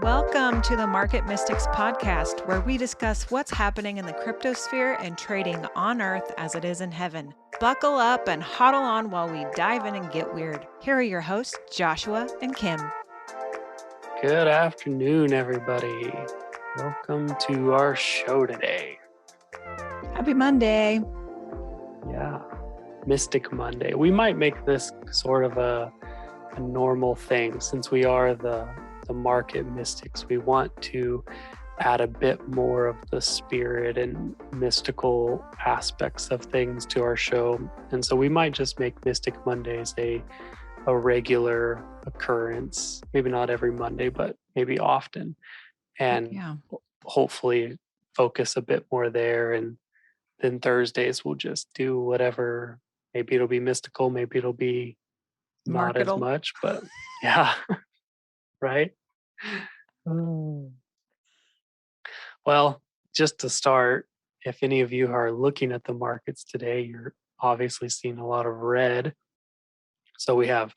Welcome to the Market Mystics podcast, where we discuss what's happening in the cryptosphere and trading on earth as it is in heaven. Buckle up and huddle on while we dive in and get weird. Here are your hosts, Joshua and Kim. Good afternoon, everybody. Welcome to our show today. Happy Monday. Yeah, Mystic Monday. We might make this sort of a normal thing since we are the Market Mystics. We want to add a bit more of the spirit and mystical aspects of things to our show. And so we might just make Mystic Mondays a regular occurrence, maybe not every Monday, but maybe often, and hopefully focus a bit more there. And then Thursdays we'll just do whatever. Maybe it'll be mystical, maybe it'll be not as much, but yeah. Right. Well, just to start, if any of you are looking at the markets today, you're obviously seeing a lot of red. So we have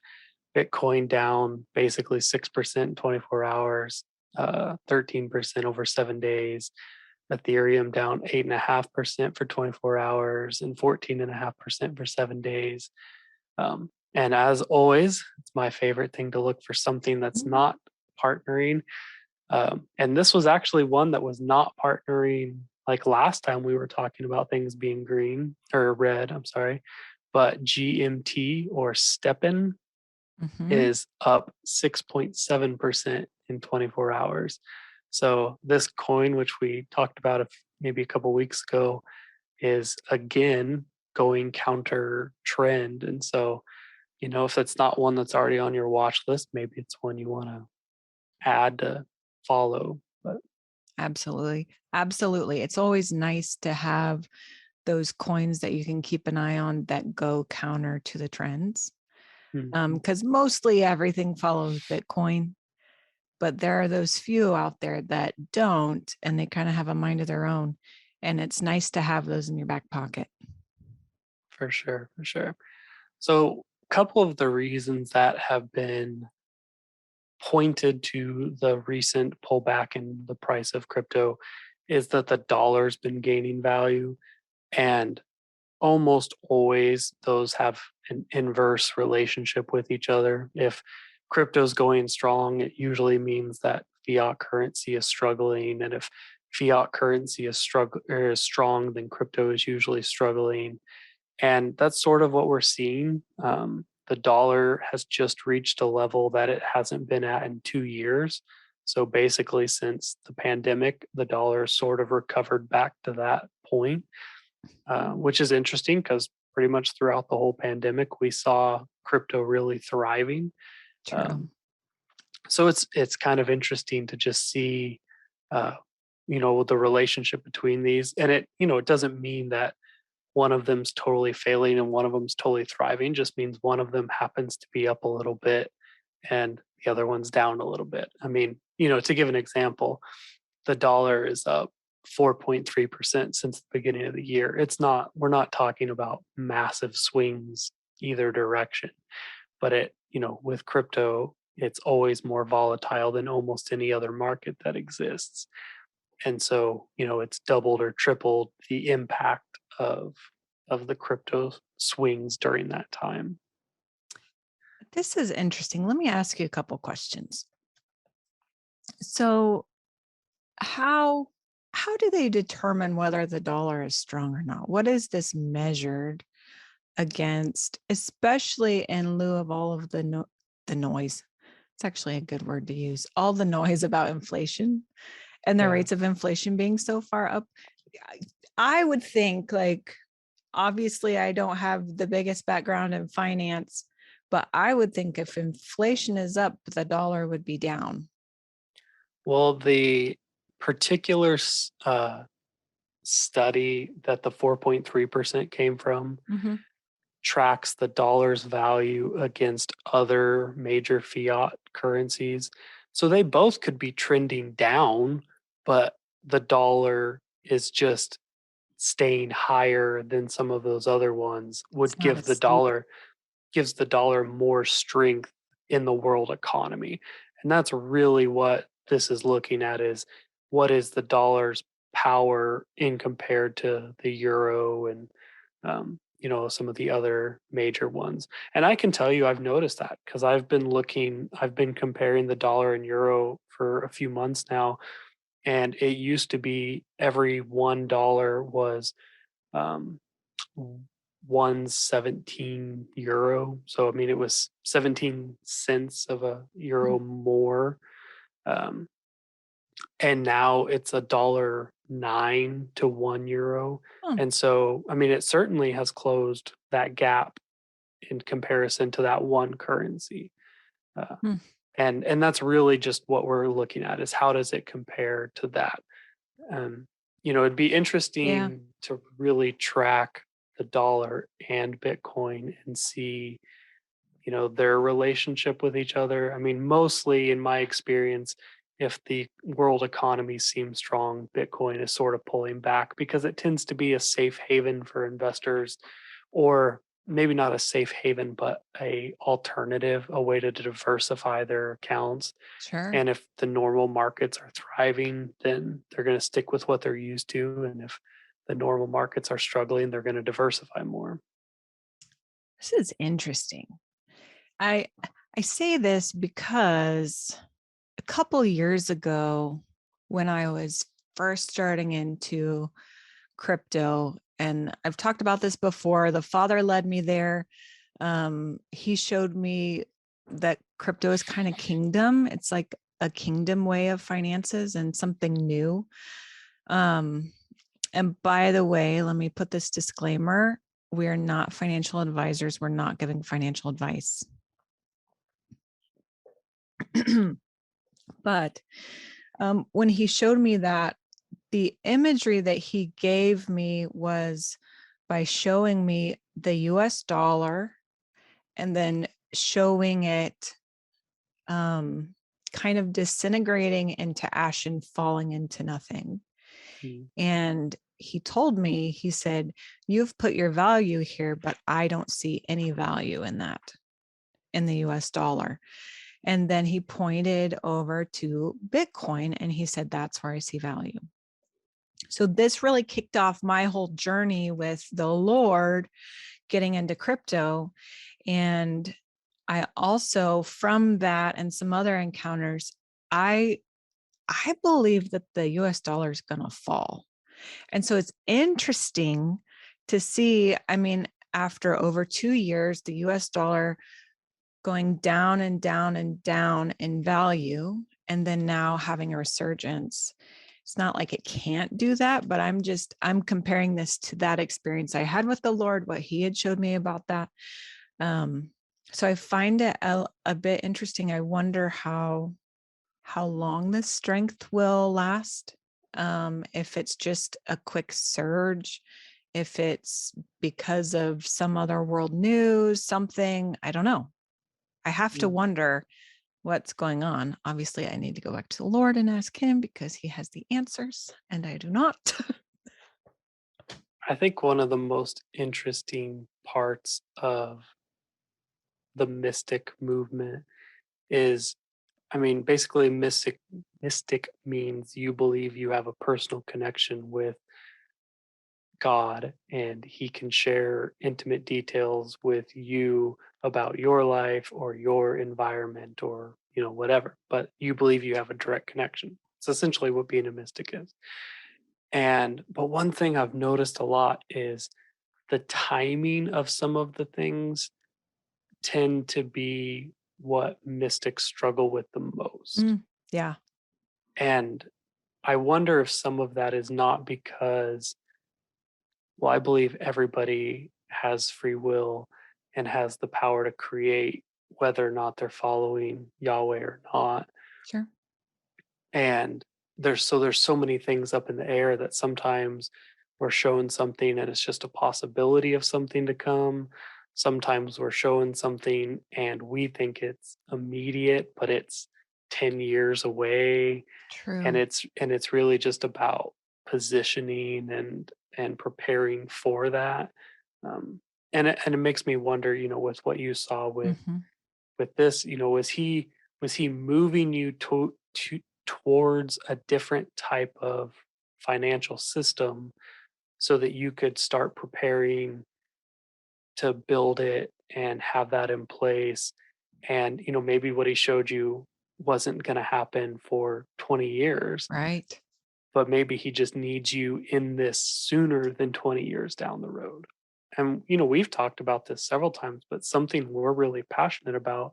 Bitcoin down basically 6% in 24 hours, 13% over 7 days. Ethereum down 8.5% for 24 hours and 14.5% for 7 days. And as always, it's my favorite thing to look for something that's not partnering. And this was actually one that was not partnering like last time we were talking about things being green or red, I'm sorry. But GMT or STEPN is up 6.7% in 24 hours. So this coin, which we talked about maybe a couple weeks ago, is again going counter trend. And so, if it's not one that's already on your watch list, maybe it's one you want to add to follow. But Absolutely. It's always nice to have those coins that you can keep an eye on that go counter to the trends. Because mostly everything follows Bitcoin, but there are those few out there that don't, and they kind of have a mind of their own. And it's nice to have those in your back pocket. For sure. So a couple of the reasons that have been pointed to the recent pullback in the price of crypto is that the dollar's been gaining value, and almost always those have an inverse relationship with each other. If crypto's going strong, it usually means that fiat currency is struggling, and if fiat currency is strong, then crypto is usually struggling. And that's sort of what we're seeing. The dollar has just reached a level that it hasn't been at in 2 years. So basically, since the pandemic, the dollar sort of recovered back to that point, which is interesting because pretty much throughout the whole pandemic, we saw crypto really thriving. So it's kind of interesting to just see, the relationship between these, and it doesn't mean that one of them's totally failing and one of them's totally thriving. Just means one of them happens to be up a little bit and the other one's down a little bit. I mean, to give an example, the dollar is up 4.3% since the beginning of the year. We're not talking about massive swings either direction, but with crypto, it's always more volatile than almost any other market that exists. And so, it's doubled or tripled the impact of the crypto swings during that time. This is interesting. Let me ask you a couple questions. So, how do they determine whether the dollar is strong or not? What is this measured against, especially in lieu of all of the noise? It's actually a good word to use. All the noise about inflation and the rates of inflation being so far up. I would think, obviously I don't have the biggest background in finance, but I would think if inflation is up, the dollar would be down. Well, the particular study that the 4.3% came from tracks the dollar's value against other major fiat currencies. So they both could be trending down, but the dollar is just staying higher than some of those other ones gives the dollar more strength in the world economy. And that's really what this is looking at is what is the dollar's power in compared to the euro and some of the other major ones. And I can tell you I've noticed that because I've been comparing the dollar and euro for a few months now, and it used to be every $1 was um, 117 euro. So I mean, it was 17 cents of a Mm. euro more, um, and now it's a dollar 9 to 1 euro. Oh, And so, I mean, it certainly has closed that gap in comparison to that one currency. Uh, hmm. and that's really just what we're looking at is how does it compare to that? Um, it'd be Yeah. interesting to really track the dollar and Bitcoin and see, their relationship with each other. I mean, mostly in my experience, if the world economy seems strong, Bitcoin is sort of pulling back because it tends to be a safe haven for investors, or maybe not a safe haven, but a alternative, a way to diversify their accounts. Sure. And if the normal markets are thriving, then they're going to stick with what they're used to. And if the normal markets are struggling, they're going to diversify more. This is interesting. I I say this because a couple years ago, when I was first starting into crypto, and I've talked about this before, the father led me there. He showed me that crypto is kind of kingdom. It's like a kingdom way of finances and something new. Um, and by the way, let me put this disclaimer. We are not financial advisors. We're not giving financial advice. But when he showed me that, the imagery that he gave me was by showing me the US dollar and then showing it um, kind of disintegrating into ash and falling into nothing. Mm. And he told me, he said, "You've put your value here, but I don't see any value in that in the US dollar." And then he pointed over to Bitcoin and he said, "That's where I see value." So this really kicked off my whole journey with the Lord getting into crypto. And I also, from that and some other encounters, I I believe that the US dollar is going to fall. And so it's interesting to see, I mean, after over 2 years, the US dollar going down and down and down in value, and then now having a resurgence. It's not like it can't do that, but I'm comparing this to that experience I had with the Lord, what he had showed me about that. Um, so I find it a bit interesting. I wonder how long this strength will last. If it's just a quick surge, if it's because of some other world news, something, I don't know. I have to Mm. wonder what's going on. Obviously, I need to go back to the Lord and ask him because he has the answers and I do not. I think one of the most interesting parts of the mystic movement is, I mean, basically mystic means you believe you have a personal connection with God and he can share intimate details with you about your life or your environment or, whatever, but you believe you have a direct connection. It's essentially what being a mystic is. But one thing I've noticed a lot is the timing of some of the things tend to be what mystics struggle with the most. Mm, yeah, And I wonder if some of that is not because, well, I believe everybody has free will and has the power to create whether or not they're following Yahweh or not. sure. And there's so many things up in the air that sometimes we're shown something and it's just a possibility of something to come. Sometimes we're showing something and we think it's immediate, but it's 10 years away. And True. it's really just about positioning and preparing for that. Um, and it makes me wonder, with what you saw with Hmm. this, was he moving you towards a different type of financial system so that you could start preparing to build it and have that in place. And, maybe what he showed you wasn't going to happen for 20 years, Right. but maybe he just needs you in this sooner than 20 years down the road. And, we've talked about this several times, but something we're really passionate about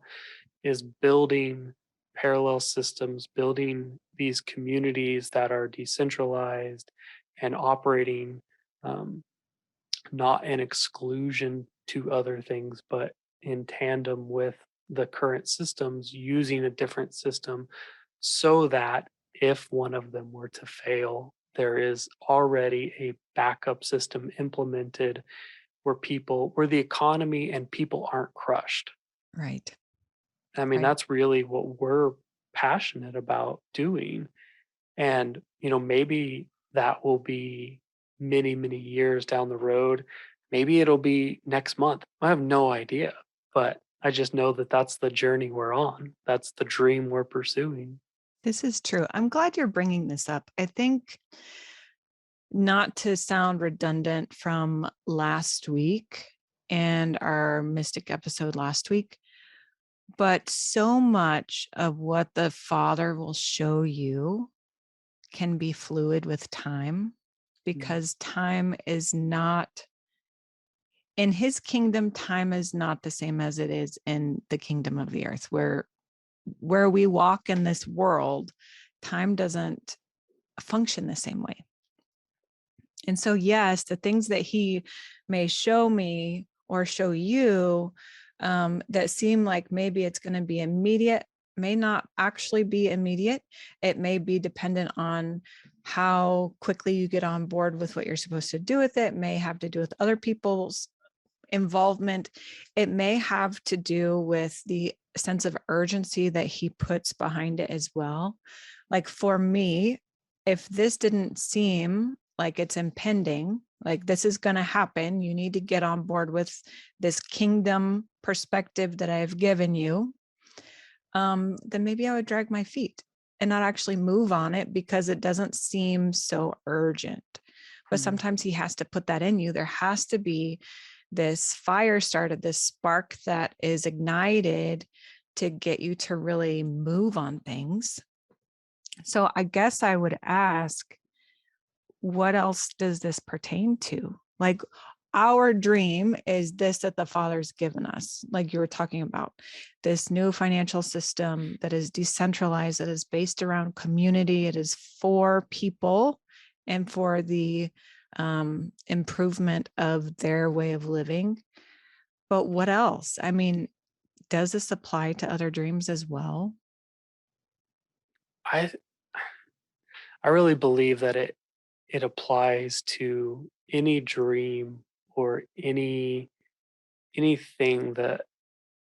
is building parallel systems, building these communities that are decentralized and operating um, not in exclusion to other things, but in tandem with the current systems, using a different system so that if one of them were to fail, there is already a backup system implemented where the economy and people aren't crushed. Right. I mean, Right. that's really what we're passionate about doing. And, maybe that will be many, many years down the road. Maybe it'll be next month. I have no idea. But I just know that that's the journey we're on. That's the dream we're pursuing. This is true. I'm glad you're bringing this up. I think, not to sound redundant from last week and our Mystic episode last week, but so much of what the Father will show you can be fluid with time, Mm. because time is not in his kingdom. Time is not the same as it is in the kingdom of the earth, where we walk in this world. Time doesn't function the same way. And so, yes, the things that he may show me or show you, that seem like maybe it's going to be immediate, may not actually be immediate. It may be dependent on how quickly you get on board with what you're supposed to do with it. It may have to do with other people's involvement. It may have to do with the sense of urgency that he puts behind it as well. Like for me, if this didn't seem like it's impending, like this is going to happen, you need to get on board with this kingdom perspective that I've given you, then maybe I would drag my feet and not actually move on it because it doesn't seem so urgent. But Mm. sometimes he has to put that in you. There has to be this fire started, this spark that is ignited to get you to really move on things. So I guess I would ask, what else does this pertain to? Like, our dream is this that the Father's given us, like you were talking about, this new financial system that is decentralized, that is based around community, it is for people and for the improvement of their way of living. But what else? I mean, does this apply to other dreams as well? I I really believe that it applies to any dream or anything that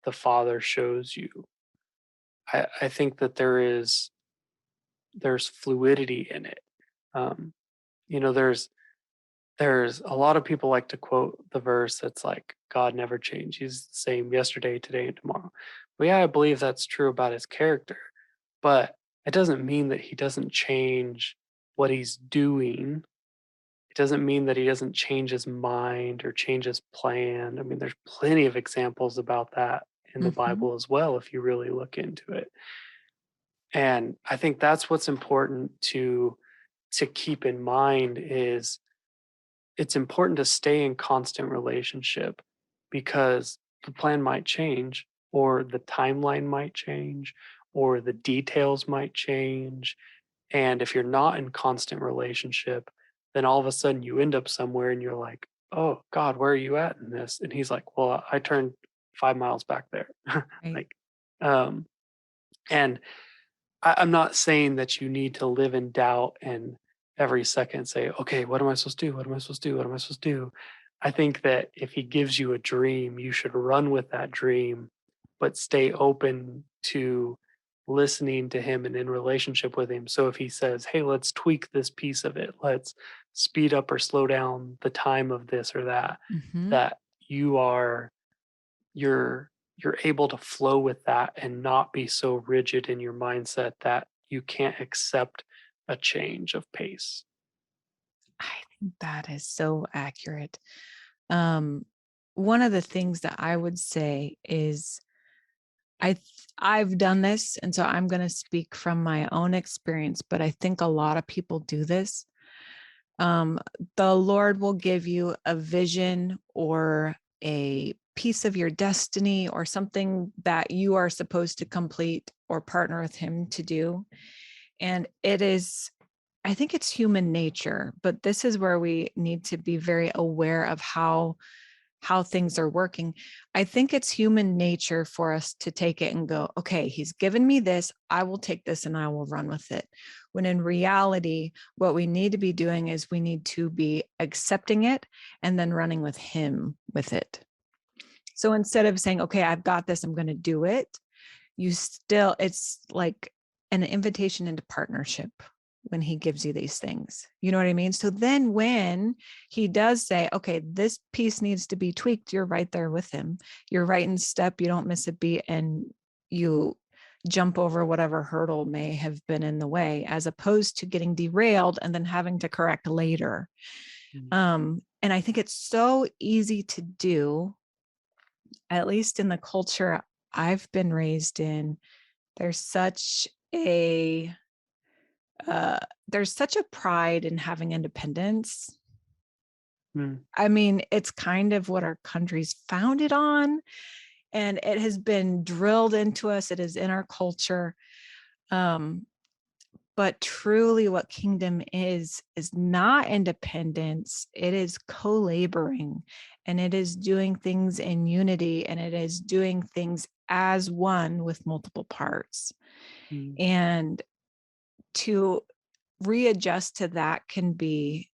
the Father shows you. I think that there's fluidity in it. Um, there's a lot of people like to quote the verse that's like, God never changed. He's the same yesterday, today, and tomorrow. Well, yeah, I believe that's true about his character, but it doesn't mean that he doesn't change what he's doing. It doesn't mean that he doesn't change his mind or change his plan. I mean, there's plenty of examples about that in the Mhm. Bible as well, if you really look into it. And I think that's what's important to keep in mind is it's important to stay in constant relationship because the plan might change or the timeline might change or the details might change. And if you're not in constant relationship, then all of a sudden you end up somewhere and you're like, oh God, where are you at in this? And he's like, well, I turned 5 miles back there. Right. like, um, and I'm not saying that you need to live in doubt and every second say, okay, what am I supposed to do? What am I supposed to do? What am I supposed to do? I think that if he gives you a dream, you should run with that dream, but stay open to listening to him and in relationship with him. So if he says, hey, let's tweak this piece of it, let's speed up or slow down the time of this or that, Mhm. that you are you're able to flow with that and not be so rigid in your mindset that you can't accept a change of pace. I think that is so accurate. Um, One of the things that I would say is I've done this, and so I'm going to speak from my own experience, but I think a lot of people do this. Um, the Lord will give you a vision or a piece of your destiny or something that you are supposed to complete or partner with Him to do. And it is, I think it's human nature, but this is where we need to be very aware of how things are working. I think it's human nature for us to take it and go, okay, he's given me this. I will take this and I will run with it. When in reality, what we need to be doing is we need to be accepting it and then running with him with it. So instead of saying, okay, I've got this, I'm going to do it, it's like an invitation into partnership when he gives you these things. You know what I mean? So then when he does say, okay, this piece needs to be tweaked, you're right there with him. You're right in step. You don't miss a beat and you jump over whatever hurdle may have been in the way, as opposed to getting derailed and then having to correct later. Mm. And I think it's so easy to do, at least in the culture I've been raised in. There's such a uh, there's such a pride in having independence. Mm. I mean, it's kind of what our country's founded on, and it has been drilled into us. It is in our culture. Um, but truly, what kingdom is not independence. It is co-laboring, and it is doing things in unity, and it is doing things as one with multiple parts. Mm. And to readjust to that can be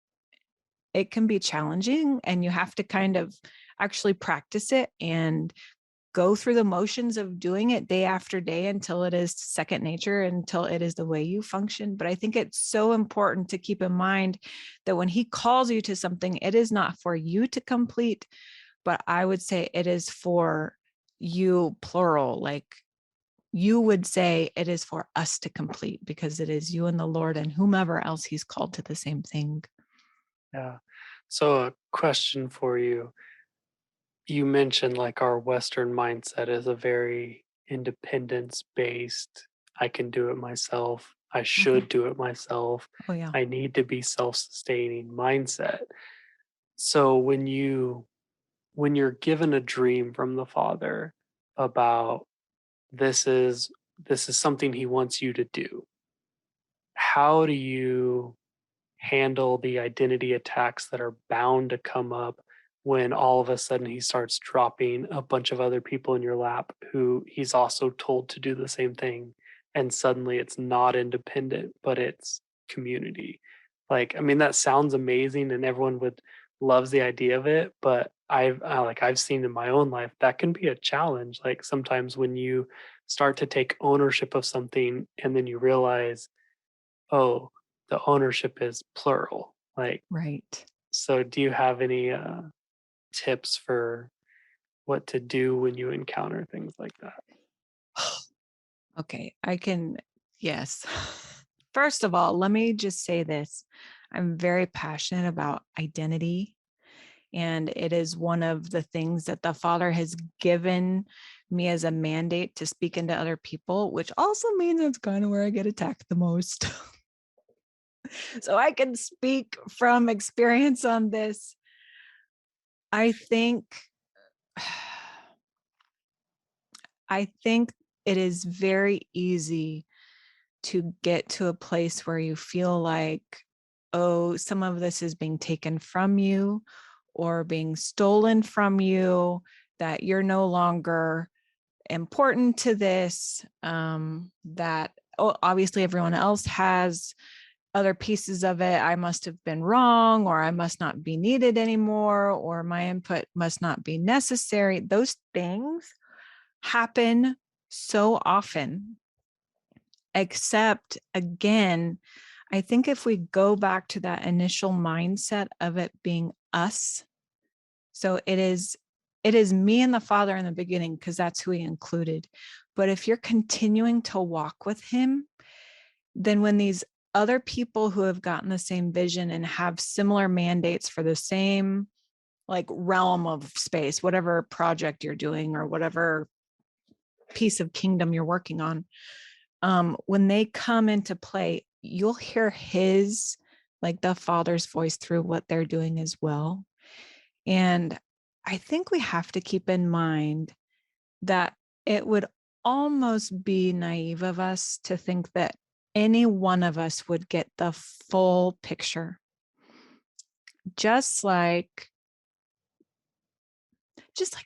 challenging, and you have to kind of actually practice it and go through the motions of doing it day after day until it is second nature, until it is the way you function. But I think it's so important to keep in mind that when he calls you to something, it is not for you to complete, but I would say it is for you, plural. Like, you would say it is for us to complete, because it is you and the Lord and whomever else he's called to the same thing. Yeah. So, a question for you. You mentioned like our Western mindset is a very independence based, I can do it myself. I Mhm. should do it myself. Oh, yeah. I need to be self sustaining mindset. So, when you're given a dream from the Father about this is this is something he wants you to do, how do you handle the identity attacks that are bound to come up when all of a sudden he starts dropping a bunch of other people in your lap who he's also told to do the same thing, and suddenly it's not independent but it's community? Like, I mean, that sounds amazing and everyone would loves the idea of it, but I've seen in my own life that can be a challenge. Like, sometimes when you start to take ownership of something and then you realize, oh, the ownership is plural. Like, Right. so do you have any tips for what to do when you encounter things like that? Okay, I can, yes. First of all, let me just say this. I'm very passionate about identity, and it is one of the things that the Father has given me as a mandate to speak into other people, which also means it's kind of where I get attacked the most. So I can speak from experience on this. I think I think it is very easy to get to a place where you feel like, oh, some of this is being taken from you or being stolen from you, that you're no longer important to this, that, oh, obviously everyone else has other pieces of it. I must have been wrong, or I must not be needed anymore, or my input must not be necessary. Those things happen so often. Except again, I think if we go back to that initial mindset of it being us, so it is me and the Father in the beginning, because that's who he included. But if you're continuing to walk with him, then when these other people who have gotten the same vision and have similar mandates for the same like realm of space, whatever project you're doing or whatever piece of kingdom you're working on, when they come into play, you'll hear his, like the Father's voice through what they're doing as well. And I think we have to keep in mind that it would almost be naive of us to think that any one of us would get the full picture. Just like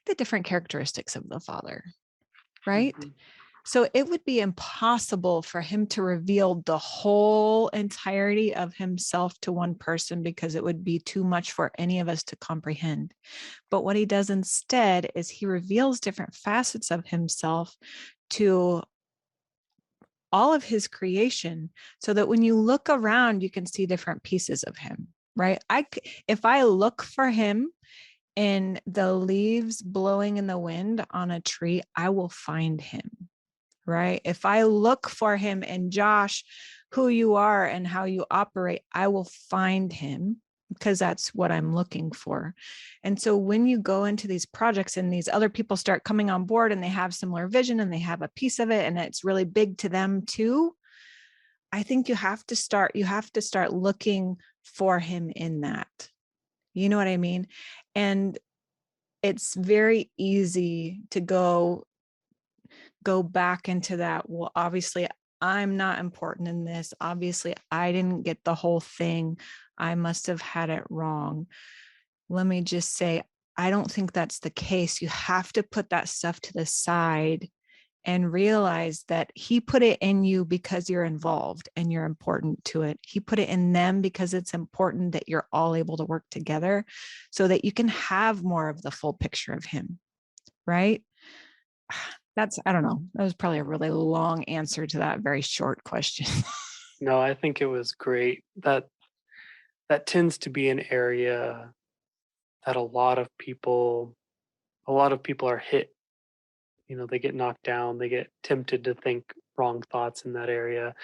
the different characteristics of the Father, right? Mhm. So it would be impossible for him to reveal the whole entirety of himself to one person because it would be too much for any of us to comprehend. But what he does instead is he reveals different facets of himself to all of his creation so that when you look around, you can see different pieces of him, right? If I look for him in the leaves blowing in the wind on a tree, I will find him, right? If I look for him in Josh, who you are and how you operate, I will find him because that's what I'm looking for. And so when you go into these projects and these other people start coming on board and they have similar vision and they have a piece of it and it's really big to them too, I think you have to start looking for him in that. You know what I mean? And it's very easy to go back into that. Well, obviously, I'm not important in this. Obviously, I didn't get the whole thing. I must have had it wrong. Let me just say, I don't think that's the case. You have to put that stuff to the side and realize that he put it in you because you're involved and you're important to it. He put it in them because it's important that you're all able to work together so that you can have more of the full picture of him, right? I don't know. That was probably a really long answer to that very short question. No, I think it was great. That tends to be an area that a lot of people are hit. They get knocked down, they get tempted to think wrong thoughts in that area.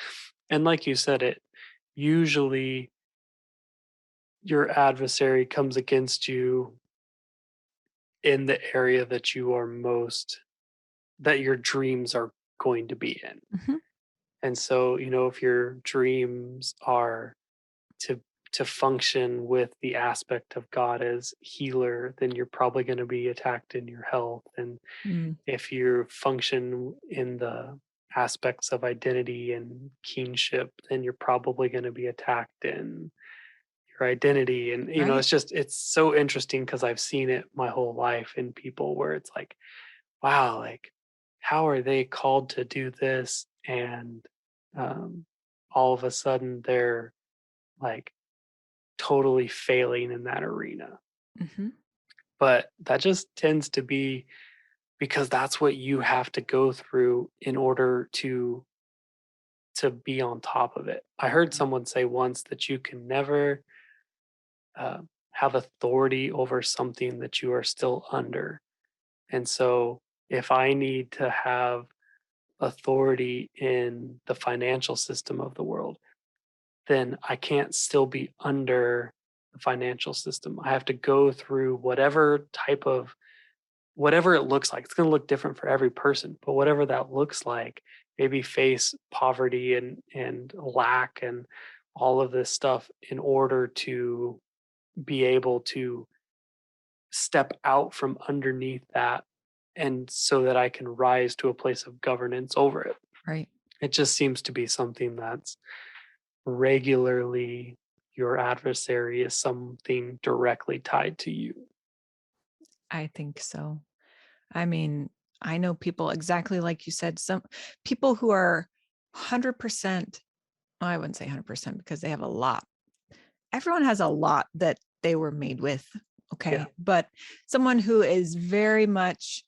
And like you said, it usually your adversary comes against you in the area that your dreams are going to be in. Mhm. And so, if your dreams are to to function with the aspect of God as healer, then you're probably going to be attacked in your health. And Mm, if you function in the aspects of identity and kingship, then you're probably going to be attacked in your identity. And right. it's so interesting because I've seen it my whole life in people where it's like, wow, like how are they called to do this? And um, all of a sudden they're like totally failing in that arena. Mhm. But that just tends to be because that's what you have to go through in order to be on top of it. I heard someone say once that you can never uh, have authority over something that you are still under. And so if I need to have authority in the financial system of the world, then I can't still be under the financial system. I have to go through whatever it looks like. It's going to look different for every person, but whatever that looks like, maybe face poverty and lack and all of this stuff in order to be able to step out from underneath that and so that I can rise to a place of governance over it. Right. It just seems to be something that's regularly your adversary is something directly tied to you. I think so. I mean, I know people exactly like you said, some people who are 100%, well, I wouldn't say 100% because they have a lot. Everyone has a lot that they were made with. Yeah. Okay. But someone who is very much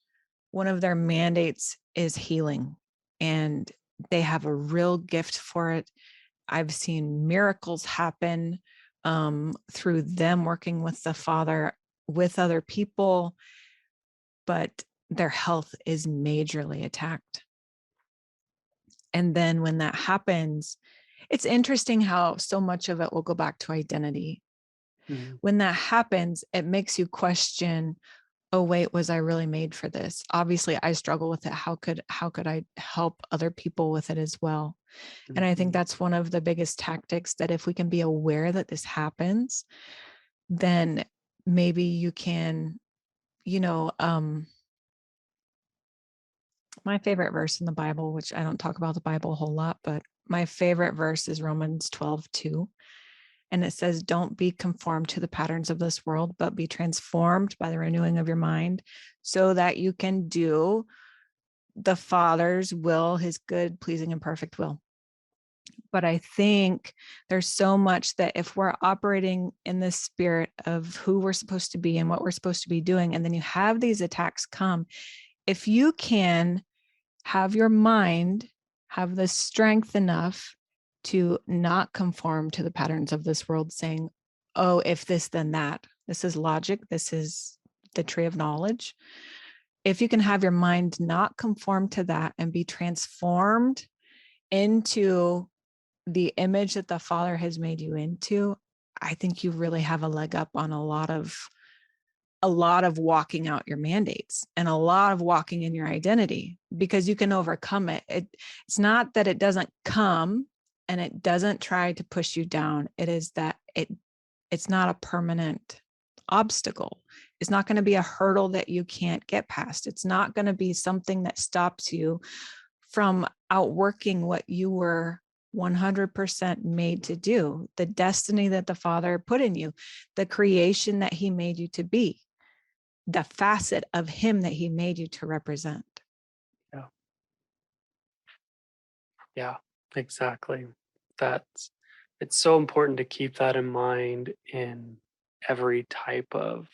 one of their mandates is healing and they have a real gift for it. I've seen miracles happen through them working with the Father, with other people, but their health is majorly attacked. And then when that happens, It's interesting how so much of it will go back to identity. Mhm. When that happens, it makes you question, oh wait, was I really made for this? Obviously, I struggle with it. How could I help other people with it as well? And I think Mhm. that's one of the biggest tactics, that if we can be aware that this happens, then maybe you can, you know, my favorite verse in the Bible, which I don't talk about the Bible a whole lot, but my favorite verse is Romans 12:2. And it says, don't be conformed to the patterns of this world, but be transformed by the renewing of your mind, so that you can do the Father's will, his good, pleasing, and perfect will. But I think there's so much that if we're operating in the spirit of who we're supposed to be and what we're supposed to be doing, and then you have these attacks come, if you can have your mind have the strength enough to not conform to the patterns of this world, saying, oh, if this, then that. This is logic. This is the tree of knowledge. If you can have your mind not conform to that and be transformed into the image that the Father has made you into, I think you really have a leg up on a lot of walking out your mandates and a lot of walking in your identity, because you can overcome it. It's not that it doesn't come and it doesn't try to push you down. It is that it's not a permanent obstacle. It's not going to be a hurdle that you can't get past. It's not going to be something that stops you from outworking what you were 100% made to do, the destiny that the Father put in you, the creation that he made you to be, the facet of him that he made you to represent. Yeah. Yeah, exactly. That's it's so important to keep that in mind in every type of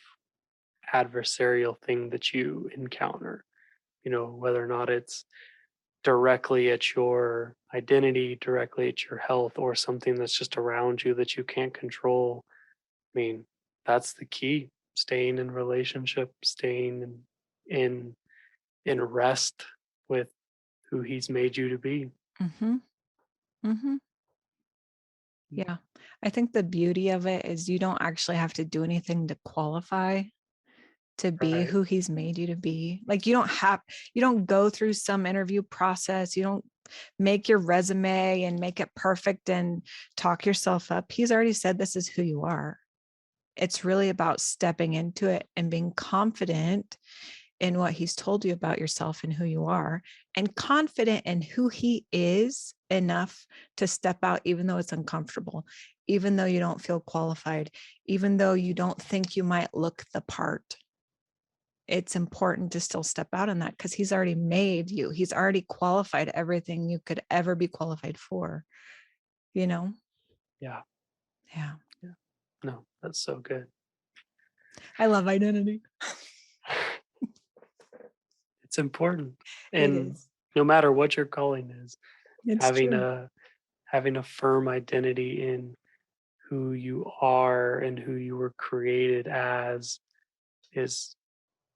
adversarial thing that you encounter. Whether or not it's directly at your identity, directly at your health, or something that's just around you that you can't control. I mean, that's the key. Staying in relationship, staying in in rest with who he's made you to be. Mm-hmm. Mm-hmm. Yeah. I think the beauty of it is you don't actually have to do anything to qualify to be Right. who he's made you to be. Like you don't go through some interview process. You don't make your resume and make it perfect and talk yourself up. He's already said this is who you are. It's really about stepping into it and being confident in what he's told you about yourself and who you are, and confident in who he is enough to step out, even though it's uncomfortable, even though you don't feel qualified, even though you don't think you might look the part. It's important to still step out in that, because he's already made you. He's already qualified everything you could ever be qualified for, you know? Yeah. Yeah. Yeah. No, that's so good. I love identity. It's important. It And is. no matter what your calling is, It's having true. a firm identity in who you are and who you were created as is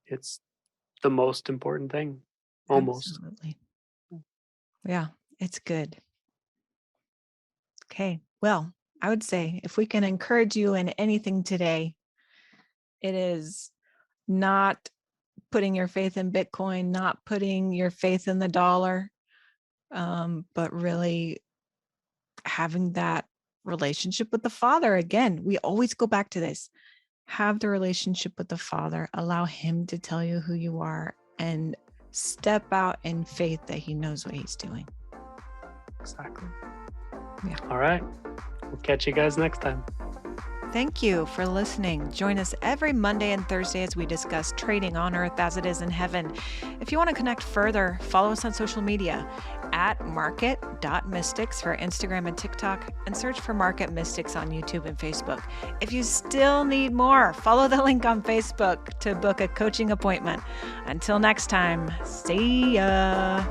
it's the most important thing. Almost. Absolutely. Yeah, it's good. Okay. Well, I would say if we can encourage you in anything today, it is not putting your faith in Bitcoin, not putting your faith in the dollar, but really having that relationship with the Father. Again, we always go back to this. Have the relationship with the Father, allow him to tell you who you are, and step out in faith that he knows what he's doing. Exactly. Yeah. All right. We'll catch you guys next time. Thank you for listening. Join us every Monday and Thursday as we discuss trading on earth as it is in heaven. If you want to connect further, follow us on social media at market.mystics for Instagram and TikTok, and search for Market Mystics on YouTube and Facebook. If you still need more, follow the link on Facebook to book a coaching appointment. Until next time, see ya.